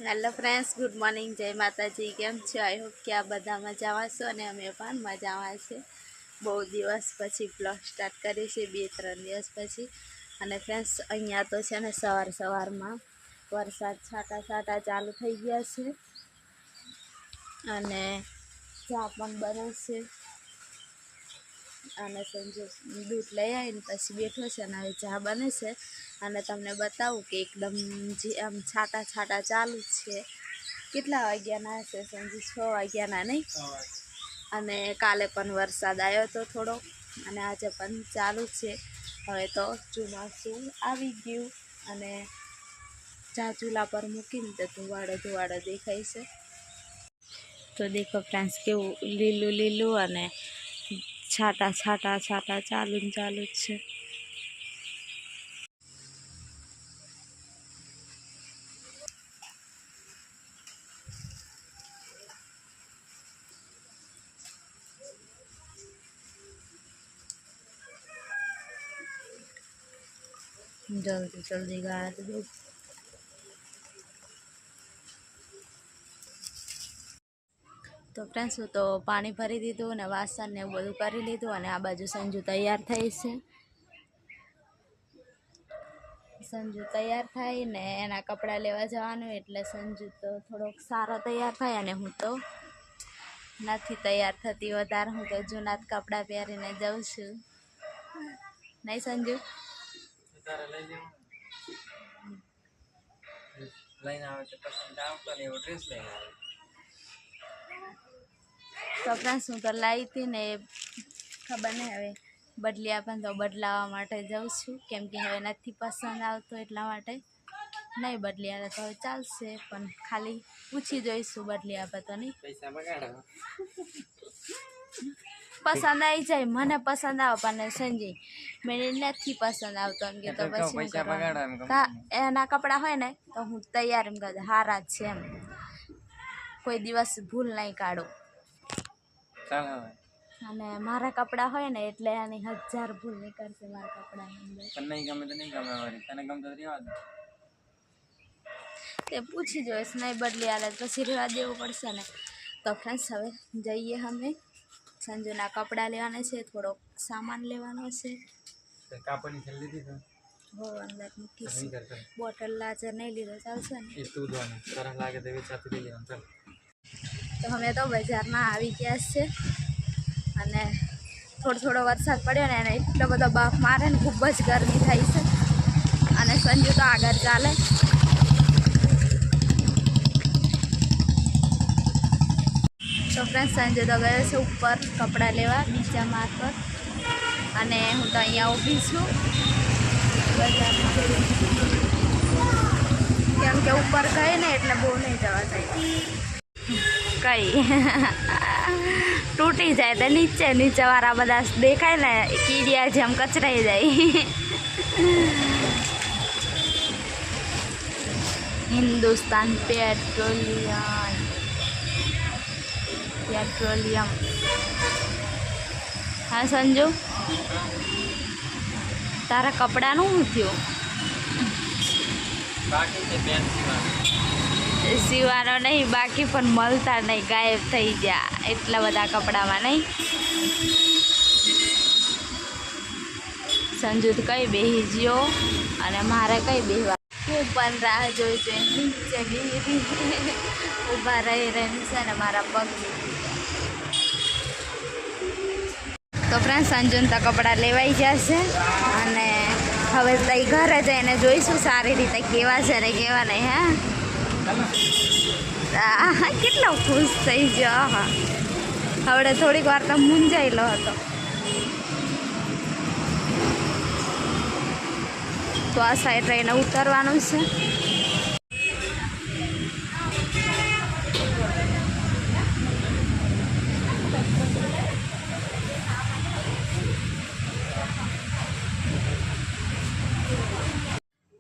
Hello friends, good morning, जय माताजी। केम छो? आई होप कि आप बधा मजामां छो अने अमे पण मजामां छे। बहुत दिवस पछी ब्लॉग स्टार्ट करी छे, 2-3 दिवस पछी। अने फ्रेंड्स, अहींया तो छे ने सवार-सवारमां वरसाद छाटा-छाटा चालू थई गया छे अने चा पण बने छे અને સંજુ દૂધ લઈ આવીને પછી બેઠો છે અને હવે ચા બને છે અને તમને બતાવું કે એકદમ જે આમ છાટા છાટા ચાલુ છે। કેટલા વાગ્યાના હશે સંજુ? 6 વાગ્યાના નહીં? અને કાલે પણ વરસાદ આવ્યો હતો થોડો અને આજે પણ ચાલુ છે। હવે તો ચોમાસું આવી ગયું અને ચા ચૂલા પર મૂકીને તો ધુવાડો દેખાય છે। તો દેખો ફ્રેન્ડ્સ, કેવું લીલું લીલું અને छाटा छाटा छाटा चालू चालू छे। जल्दी जल्दी गाय दो। तो फ्रेंड्स, हूँ तो पानी भरी दीधुं ने वासन ने बधुं करी लीधुं अने आ बाजू संजू तैयार थई छे। संजू तैयार थाय ने एना कपड़ा लेवा जवानुं एटले संजू तो थोड़ोक सारो तैयार थाय अने हूँ तो नथी तैयार थती वधारे। हूँ तो जूना ज कपड़ा पहेरीने जाऊं छुं, नहीं संजू? तो फ्रेंड्स, हूँ तो लाई थी ने खबर नहीं हवे बदली आपन तो बदलावा माटे जाऊं छुं, केम के हवे नथी पसंद आवतो एटला माटे नहीं बदली आवे तो चालशे, पण खाली पूछी जोईशुं बदली आपे तो नहीं। पैसा बगाड़ो। पसंद आई जाए, मने पसंद आवे पण संजय मैंने नथी पसंद आवतो एम के तो पछी पैसा बगाड़ो। एना कपड़ा होय ने तो हूँ तैयार एम कहे हारा ज छे, एम कोई दिवस भूल नहीं काढो। चाल हवे અને મારા કપડા હોય ને એટલે આની 1000 ભૂલ નીકળશે મારા કપડાની અંદર। પણ નહીં ગમે તો નહીં ગમે, વળી તને ગમતો રહેવા દે, તે પૂછી જોઈશ, નહીં બદલી આલે તો પછી રહેવા દેવું પડશે ને। તો ફ્રેન્ડ્સ, હવે જઈએ અમે સંજુના કપડા લેવાના છે, થોડોક સામાન લેવાનો છે। કાપડની થેલી લીધી છે? હો, અંદર મૂકી છે। બોટલ લાજર નહીં લીધો ચાલશે ને? એ તું જોને સરસ લાગે તો વેચાતી લઈ લેવાનું ચાલ। તો અમે તો બજારમાં આવી ગયા છે અને થોડો વરસાદ પડ્યો ને એને એટલો બધો બાફ મારે ને ખૂબ જ ગરમી થઈ છે અને સંજુ તો આગળ ચાલે। તો ફ્રેન્ડ, સંજુ તો ગયો છે ઉપર કપડાં લેવા બીજા મારફત અને હું તો અહીંયા ઊભી છું બજારમાં, કેમ કે ઉપર ગઈ ને એટલે બહુ નહીં જવા થાય, કઈ તૂટી જાય તો નીચે વાળા બધા દેખાય ને કીડિયા જેમ કચરાઈ જાય। હિન્દુસ્તાન पेट्रोलियम। हाँ संजू, तारा कपड़ाનું શું થયું? સીવાનો નહીં બાકી, પણ મળતા નહીં, ગાયબ થઈ ગયા એટલા બધા કપડામાં નહીં। સંજુ કઈ બેસી ગયો અને મારે કઈ બેસવા, હું પણ રાહ જોઈ નીચે બેસી ઊભા રહીને છે ને મારા પગ દુખી ગયા। તો ફ્રેન્ડ, સંજુને તો કપડાં લેવાઈ જશે અને હવે તઈ ઘરે જઈને જોઈશું સારી રીતે કેવા છે ને કેવા નહીં। હા, કેટલો ખુશ થઈ ગયો। હા, હવે થોડીક વાર તો મૂંઝાયેલો હતો। તો આ સાઈડ રહીને ઉતરવાનું છે।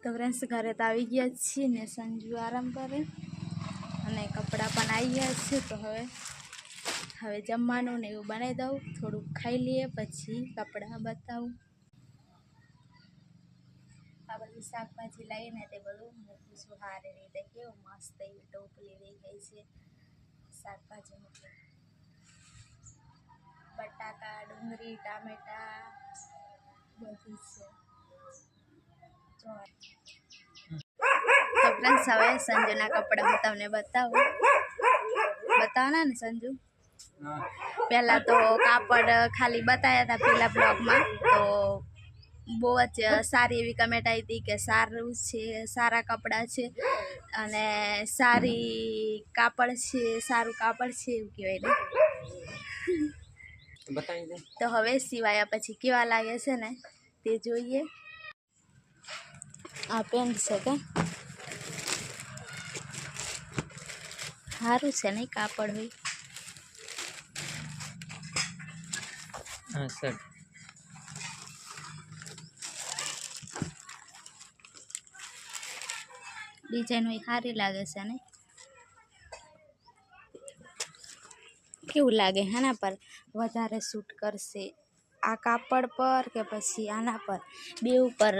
તો ફ્રેન્ડ્સ, ઘરે તો આવી ગયા છીએ ને સંજુ આરામ કરે અને કપડાં પણ આવી ગયા છે। તો હવે જમવાનું ને એવું બનાવી દઉં, થોડુંક ખાઈ લઈએ પછી કપડાં બતાવું। આ બધું શાકભાજી લઈને તે બધું મૂકું છું સારી રીતે. કેવું મસ્ત એવી ટોપલી દેખાય છે શાકભાજી મૂકી. બટાકા, ડુંગળી, ટામેટા બધું છે. તો ફ્રેન્ડ્સ હવે સંજુના કપડા હું તમને બતાવવાના ને સંજુ. પહેલાં તો કાપડ ખાલી બતાવ્યા હતા પેલા બ્લોગમાં, તો બહુ જ સારી એવી કમેન્ટ આવી હતી કે સારું છે, સારા કપડાં છે અને સારું કાપડ છે એવું કહેવાય ને. તો હવે સિવાયા પછી કેવા લાગે છે ને તે જોઈએ. આ પેન્ટ છે કે સારું છે નહીં કાપડ હોય. હા સર. ડિઝાઇન હોય સારી લાગે છે ને. કેવું લાગે આના પર વધારે સૂટ કરશે, આ કાપડ પર કે પછી આના પર? બે ઉપર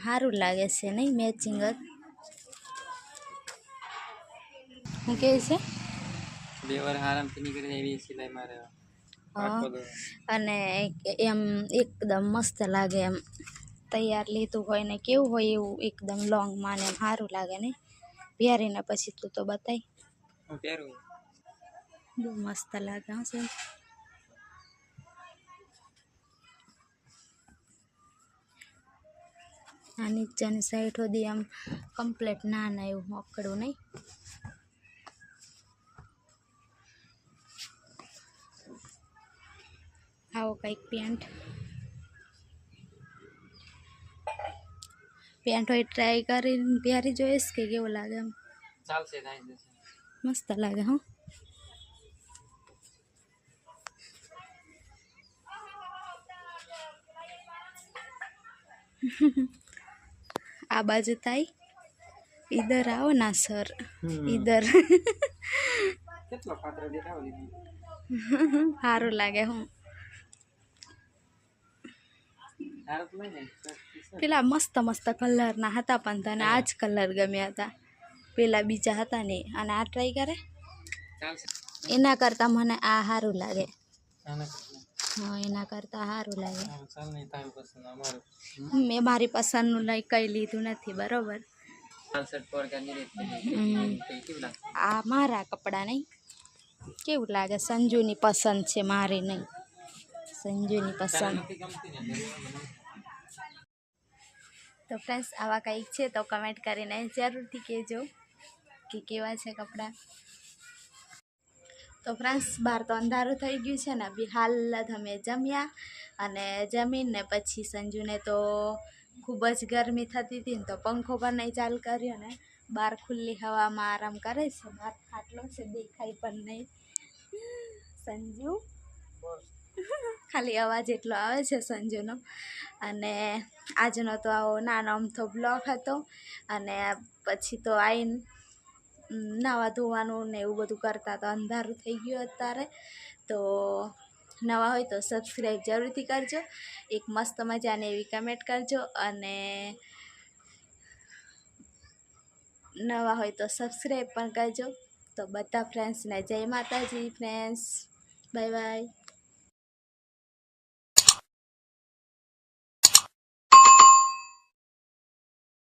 સારું લાગે છે નહીં, મેચિંગ જ. શું કહે છે? બે વાર આરામથી નીકળી જાય એવી સિલાઈ મારે. અને એમ એકદમ મસ્ત લાગે, એમ તૈયાર લીધું હોય ને કેવું હોય એવું એકદમ લોંગમાં ને એમ સારું લાગે ને. પહેરીને પછી તું તો બતાય. બહુ મસ્ત લાગે છે. આ નીચેની સાઈડ સુધી આમ કમ્પ્લેટ ના એવું મોકળું નહીં. આવો કંઈક પેન્ટ હોય ટ્રાય કરીને પહેરી જોઈશ કે કેવું લાગે. એમ ચાલશે, મસ્ત લાગે. હા, આ બાજુ થાય ઈધર આવો ના સર, ઈધર. કેટલો પાત્ર દેખાવ દીધી. સારું લાગે. હું પેલા મસ્ત કલરના હતા પણ તને આ જ કલર ગમ્યા હતા, પેલા બીજા હતા નહીં. અને આ ટ્રાય કરે એના કરતાં મને આ સારું લાગે. હા, એના કરતાં સારું લાગે. મેં મારી પસંદનું કંઈ લીધું નથી, બરોબર. આ મારા કપડાં નહીં. કેવું લાગે? સંજુની પસંદ છે, મારી નહીં. સંજુની પસંદ. તો ફ્રેન્ડ્સ આવા કંઈક છે તો કમેન્ટ કરીને જરૂરથી કહેજો કે કેવા છે કપડાં. તો ફ્રેન્ડ્સ બહાર તો અંધારું થઈ ગયું છે ને. બી હાલ અમે જમ્યા અને જમીને પછી સંજુને તો ખૂબ જ ગરમી થતી હતી ને, તો પંખો પણ નહીં ચાલુ કર્યો ને બહાર ખુલ્લી હવામાં આરામ કરે છે. બહાર ખાટલો છે, દેખાય પણ નહીં. સંજુ ખાલી અવાજ એટલો આવે છે સંજુનો. અને આજનો તો આવો નાનો અમથો બ્લોગ હતો. અને પછી તો આવીને નાવા ધોવાનું ને એવું બધું કરતા તો અંધારું થઈ ગયું અત્યારે. તો નવા હોય તો સબસ્ક્રાઈબ જરૂરથી કરજો, એક મસ્ત મજાની એવી કમેન્ટ કરજો. અને નવા હોય તો સબસ્ક્રાઈબ પણ કરજો. તો બધા ફ્રેન્ડ્સને જય માતાજી ફ્રેન્ડ્સ, બાય બાય.